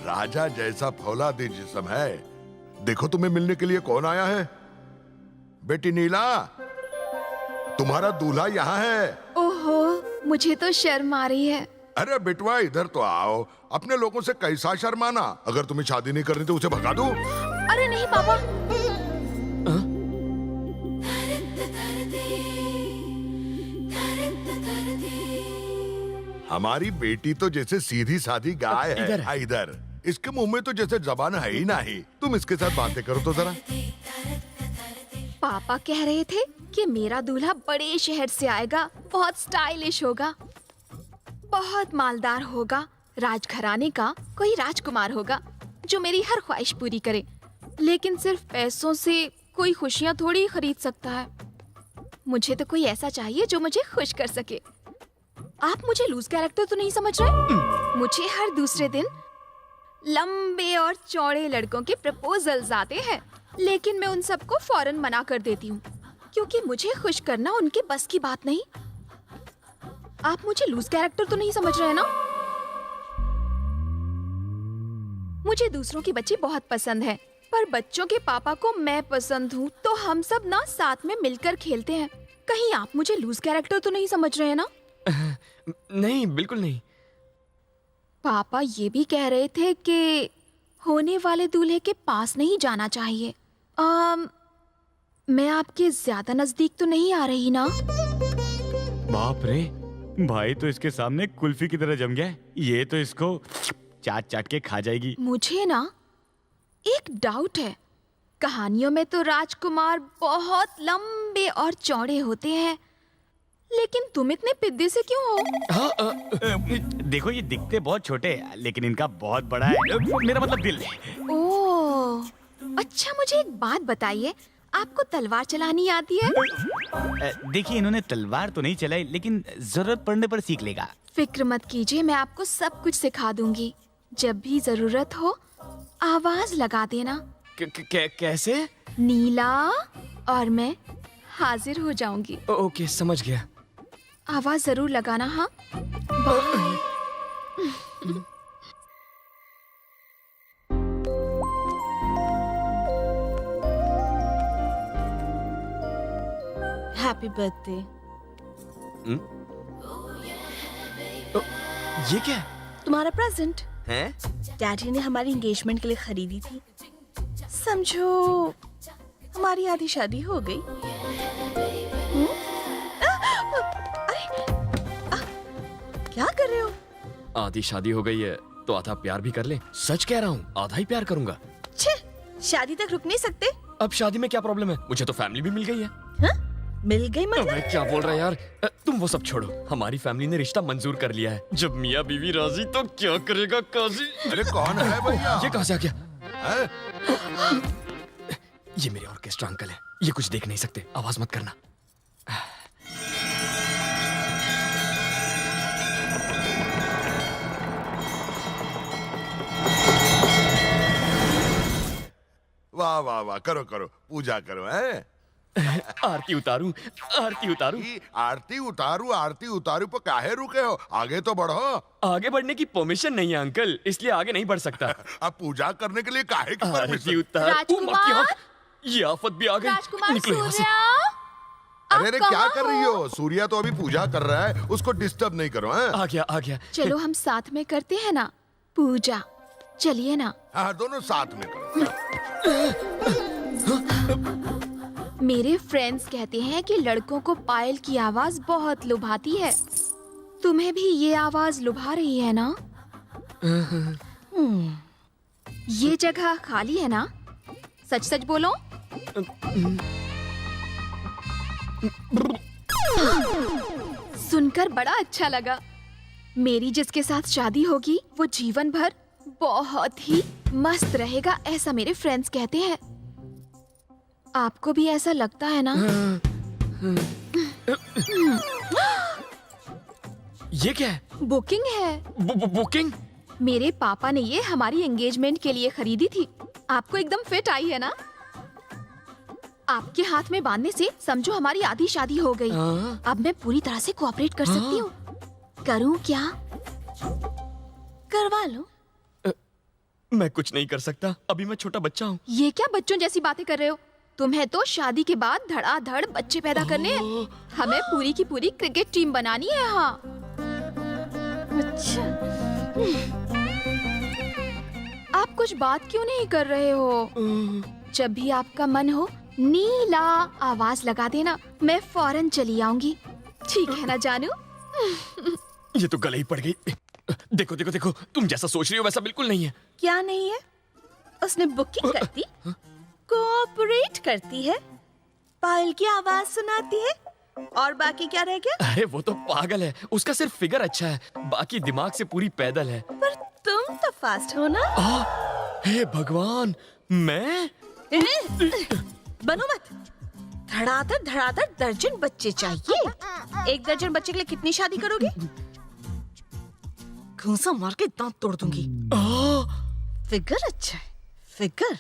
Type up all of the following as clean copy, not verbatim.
राजा जैसा फौलादी जिस्म है। देखो तुम्हें मिलने के लिए कौन आया है। बेटी नीला, तुम्हारा दूल्हा यहाँ है। ओहो, मुझे तो शर्म आ रही है। अरे बेटवा इधर तो आओ। अपने लोगों से कैसा शर्माना। अगर तुम्हें शादी नहीं करनी तो उसे भगा दो। अरे नहीं पापा। हमारी बेटी तो जैसे सीधी सादी गाय है। इधर इसके मुंह में तो जैसे जबान है ही नहीं। तुम इसके साथ बातें करो तो जरा। पापा कह रहे थे कि मेरा दूल्हा बड़े शहर से आएगा, बहुत स्टाइलिश होगा, बहुत मालदार होगा, राजघराने का कोई राजकुमार होगा जो मेरी हर ख्वाहिश पूरी करे। लेकिन सिर्फ पैसों से कोई खुशियाँ थोड़ी खरीद सकता है। मुझे तो कोई ऐसा चाहिए जो मुझे खुश कर सके। आप मुझे लूज कैरेक्टर तो नहीं समझ रहे? मुझे हर दूसरे दिन लंबे और चौड़े लड़कों के प्रपोजल्स आते हैं, लेकिन मैं उन सबको फौरन मना कर देती हूँ क्योंकि मुझे खुश करना उनके बस की बात नहीं। आप मुझे लूज कैरेक्टर तो नहीं समझ रहे ना? मुझे दूसरों के बच्चे बहुत पसंद हैं, पर बच्चों के पापा को मैं पसंद हूँ, तो हम सब ना साथ में मिलकर खेलते हैं। कहीं आप मुझे लूज कैरेक्टर तो नहीं समझ रहे हैं ना? नहीं, बिल्कुल नहीं। पापा ये भी कह रहे थे कि होने वाले दूल्हे के पास नहीं जाना चाहिए। मैं आपके ज्यादा नजदीक तो नहीं आ रही ना? बाप रे, भाई तो इसके सामने कुल्फी की तरह जम गया है। ये तो इसको चाट चाट के खा जाएगी। मुझे ना एक डाउट है। कहानियों में तो राजकुमार बहुत लंबे और चौड़े होते हैं, लेकिन तुम इतने पिद्दे से क्यों हो? देखो ये दिखते बहुत छोटे हैं, लेकिन इनका बहुत बड़ा है। मेरा मतलब दिल। ओह, अच्छा मुझे एक बात बताइए, आपको तलवार चलानी आती है? देखिए इन्होंने तलवार तो नहीं चलाई, लेकिन जरूरत पड़ने पर सीख लेगा। फिक्र मत कीजिए, मैं आपको सब कुछ सिखा दूंगी। जब भी जरूरत हो आवाज लगा देना। कैसे? नीला और मैं हाजिर हो जाऊंगी। ओके, समझ गया। आवाज जरूर लगाना। हाँ, हैप्पी बर्थडे। ये क्या है? तुम्हारा प्रेजेंट हैं? डैडी ने हमारी एंगेजमेंट के लिए खरीदी थी। समझो हमारी आधी शादी हो गई। क्या कर रहे हो? आधी शादी हो गई है तो आधा प्यार भी कर ले। सच कह रहा हूँ, आधा ही प्यार करूंगा। छे, शादी तक रुक नहीं सकते? अब शादी में क्या प्रॉब्लम है? मुझे तो फैमिली भी मिल गई है। हाँ? मिल गई मतलब? मैं क्या बोल रहा है यार। तुम वो सब छोड़ो, हमारी फैमिली ने रिश्ता मंजूर कर लिया है। जब मियाँ बीवी राजी तो क्या करेगा काजी। अरे कौन है भैया? ये कहाँ से आ गया? है? ये मेरे ऑर्केस्ट्रा अंकल है। ये कुछ देख नहीं सकते, आवाज मत करना। वाह वाह वाह, करो करो, पूजा करो। है आरती उतारूं, आरती उतारूं। आरती उतारू, आरती उतारू पर काहे रुके हो? आगे तो बढ़ो। आगे बढ़ने की परमिशन नहीं है अंकल, इसलिए आगे नहीं बढ़ सकता। अब पूजा करने के लिए काहे की आरती परमिशन? उतार। राजकुमार! ये आफत भी आ गई। राजकुमार निकलो यहाँ से। सूर्या, अरे क्या कर रही हो? सूर्या तो अभी पूजा कर रहा है, उसको डिस्टर्ब नहीं करो। हैं? आ गया, आ गया। चलो हम साथ में करते हैं ना पूजा। चलिए ना। हाँ, दोनों साथ में करो। मेरे फ्रेंड्स कहते हैं कि लड़कों को पायल की आवाज बहुत लुभाती है। तुम्हें भी ये आवाज लुभा रही है ना? ये जगह खाली है ना? सच सच बोलो। सुनकर बड़ा अच्छा लगा। मेरी जिसके साथ शादी होगी वो जीवन भर बहुत ही मस्त रहेगा, ऐसा मेरे फ्रेंड्स कहते हैं। आपको भी ऐसा लगता है ना? ये क्या है? बुकिंग है। बुकिंग? मेरे पापा ने ये हमारी एंगेजमेंट के लिए खरीदी थी। आपको एकदम फिट आई है ना? आपके हाथ में बांधने से समझो हमारी आधी शादी हो गई। अब मैं पूरी तरह से कोऑपरेट कर सकती हूँ। करूँ क्या? करवा लो। मैं कुछ नहीं कर सकता, अभी मैं छोटा बच्चा हूँ। ये क्या बच्चों जैसी बातें कर रहे हो? तुम्हें तो शादी के बाद धड़ाधड़ बच्चे पैदा करने हैं। हमें पूरी की पूरी क्रिकेट टीम बनानी है यहाँ। अच्छा, आप कुछ बात क्यों नहीं कर रहे हो? जब भी आपका मन हो नीला आवाज लगा देना, मैं फौरन चली आऊंगी। ठीक है ना जानू? ये तो गले ही पड़ गई। देखो देखो देखो, तुम जैसा सोच रही हो वैसा बिल्कुल नहीं है। क्या नहीं है? उसने बुकिंग करती, कोऑपरेट करती है, पायल की आवाज सुनाती है, और बाकी क्या रह गया? अरे वो तो पागल है, उसका सिर्फ फिगर अच्छा है, बाकी दिमाग से पूरी पैदल है। पर तुम तो फास्ट हो ना? हे भगवान, मैं? बनो मत। धड़ाधड़ दर्जन बच्चे चाहिए। एक दर्जन बच्चे के लिए कितनी शादी करोगे? घूंसा मार के दांत तोड़ दूंगी। फिगर अच्छा है, फिगर।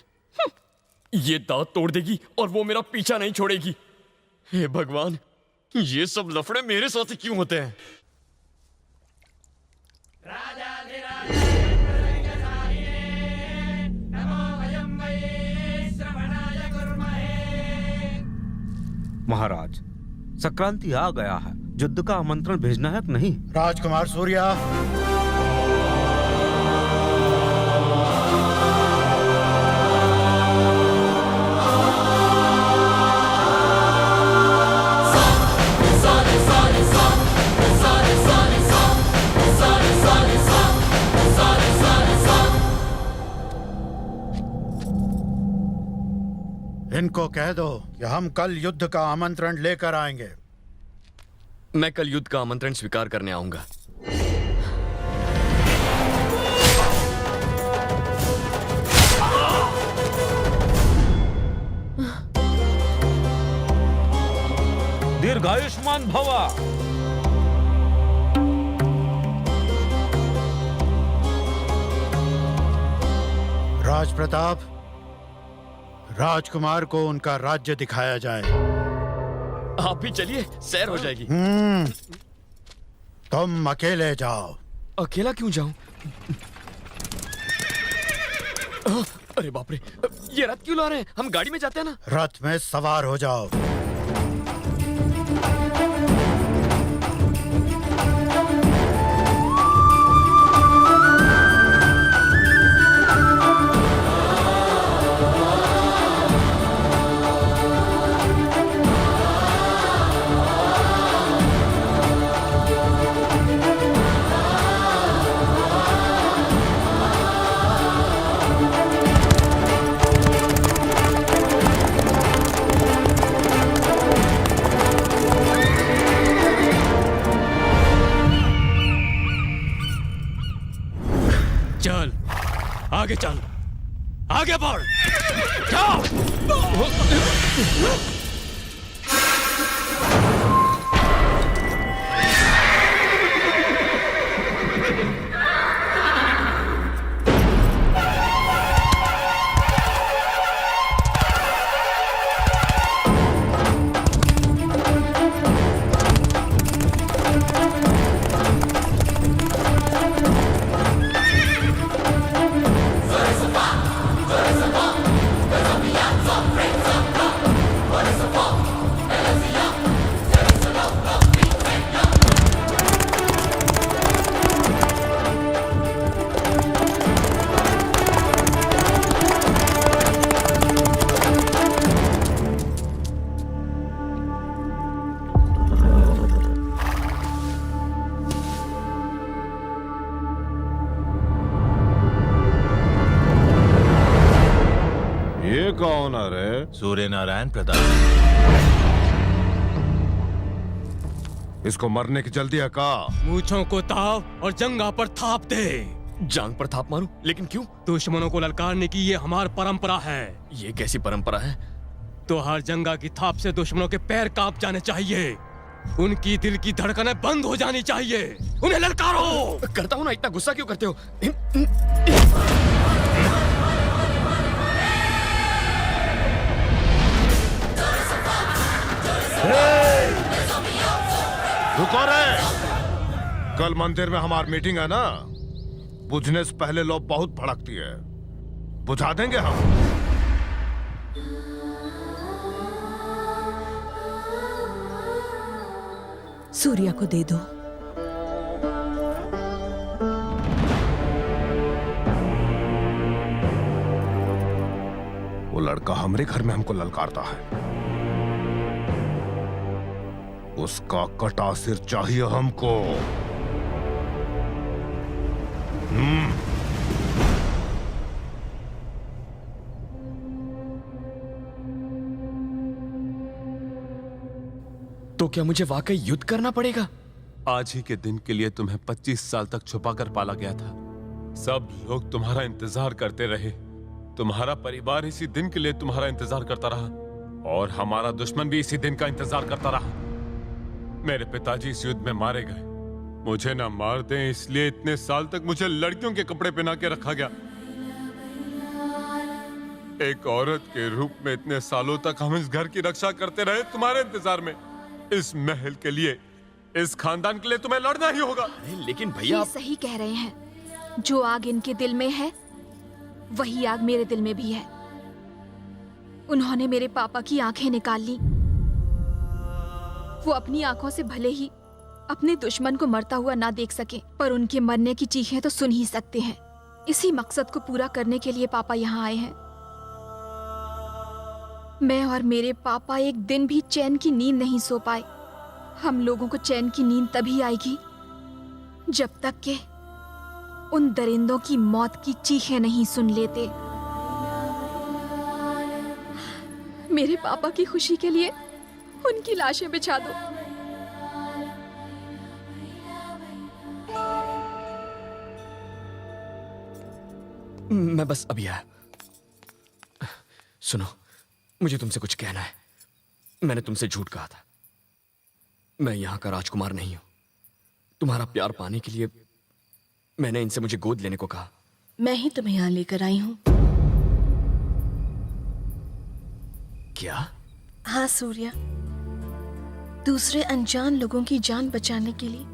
ये दांत तोड़ देगी और वो मेरा पीछा नहीं छोड़ेगी। हे भगवान, ये सब लफड़े मेरे साथ ही क्यों होते हैं? महाराज, संक्रांति आ गया है, युद्ध का आमंत्रण भेजना है कि नहीं? राजकुमार सूर्या, इनको कह दो कि हम कल युद्ध का आमंत्रण लेकर आएंगे। मैं कल युद्ध का आमंत्रण स्वीकार करने आऊंगा। दीर्घायुष्मान भवा। राज प्रताप, राजकुमार को उनका राज्य दिखाया जाए। आप भी चलिए, सैर हो जाएगी। तुम अकेले जाओ। अकेला क्यों जाऊं? अरे बाप रे, ये रथ क्यों ला रहे हैं? हम गाड़ी में जाते हैं ना। रथ में सवार हो जाओ। चल आगे, चल आगे बढ़, जाओ। ये कौन है रे? सूर्य नारायण प्रताप। इसको मरने की जल्दी है का? मूंछों को ताव और जंगा पर थाप दे। जांग पर थाप मारूं? लेकिन क्यों? दुश्मनों को ललकारने की ये हमारी परंपरा है। ये कैसी परंपरा है? तो हर जंगा की थाप से दुश्मनों के पैर कांप जाने चाहिए, उनकी दिल की धड़कनें बंद हो जानी चाहिए। उन्हें ललकारो। करता हूं ना, इतना गुस्सा क्यों करते हो? रुको रे! कल मंदिर में हमारी मीटिंग है ना, बुझने से पहले लोग बहुत भड़कती है। बुझा देंगे हम। सूर्या को दे दो। वो लड़का हमरे घर में हमको ललकारता है। उसका कटा सिर चाहिए हमको। तो क्या मुझे वाकई युद्ध करना पड़ेगा? आज ही के दिन के लिए तुम्हें 25 साल तक छुपा कर पाला गया था। सब लोग तुम्हारा इंतजार करते रहे। तुम्हारा परिवार इसी दिन के लिए तुम्हारा इंतजार करता रहा और हमारा दुश्मन भी इसी दिन का इंतजार करता रहा। मेरे पिताजी इस युद्ध में मारे गए। मुझे ना मार दें इसलिए इतने साल तक मुझे लड़कियों के कपड़े पहना के रखा गया। एक औरत के रूप में इतने सालों तक हम इस घर की रक्षा करते रहे तुम्हारे इंतजार में। इस महल के लिए, इस खानदान के लिए तुम्हें लड़ना ही होगा। लेकिन भैया ये सही कह रहे हैं। जो आग इनके दिल में है वही आग मेरे दिल में भी है। उन्होंने मेरे पापा की आंखें निकाल ली। वो अपनी आंखों से भले ही अपने दुश्मन को मरता हुआ ना देख सके, पर उनके मरने की चीखें तो सुन ही सकते हैं। इसी मकसद को पूरा करने के लिए पापा यहाँ आए हैं। मैं और मेरे पापा एक दिन भी चैन की नींद नहीं सो पाए। हम लोगों को चैन की नींद तभी आएगी जब तक के उन दरिंदों की मौत की चीखें नहीं सुन लेते। मेरे पापा की खुशी के लिए उनकी लाशें बिछा दो। मैं बस अभी आया। सुनो, मुझे तुमसे कुछ कहना है। मैंने तुमसे झूठ कहा था। मैं यहां का राजकुमार नहीं हूं। तुम्हारा प्यार पाने के लिए मैंने इनसे मुझे गोद लेने को कहा। मैं ही तुम्हें यहाँ लेकर आई हूँ। क्या? हाँ सूर्या, दूसरे अनजान लोगों की जान बचाने के लिए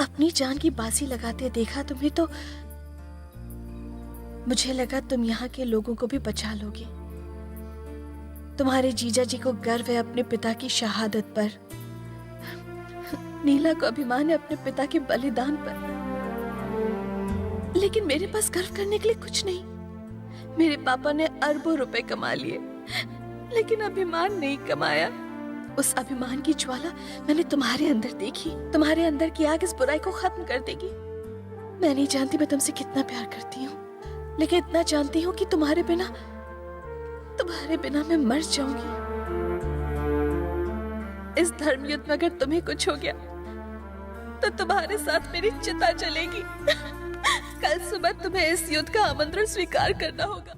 अपनी जान की बाजी लगाते देखा तुम्हें, तो मुझे लगा तुम यहाँ के लोगों को भी बचा लोगे। तुम्हारे जीजा जी को गर्व है अपने पिता की शहादत पर। नीला को अभिमान है अपने पिता के बलिदान पर। लेकिन मेरे पास गर्व करने के लिए कुछ नहीं। मेरे पापा ने अरबों रुपए कमा लिए, लेकिन अभिमान नहीं कमाया। उस अभिमान की ज्वाला मैंने तुम्हारे अंदर देखी। तुम्हारे अंदर की आग इस बुराई को खत्म कर देगी। मैं नहीं जानती मैं तुमसे कितना प्यार करती हूँ, लेकिन इतना जानती हूँ कि तुम्हारे बिना मैं मर जाऊंगी। इस धर्म युद्ध में अगर तुम्हें कुछ हो गया तो तुम्हारे साथ मेरी चिता जलेगी। कल सुबह तुम्हें इस युद्ध का आमंत्रण स्वीकार करना होगा।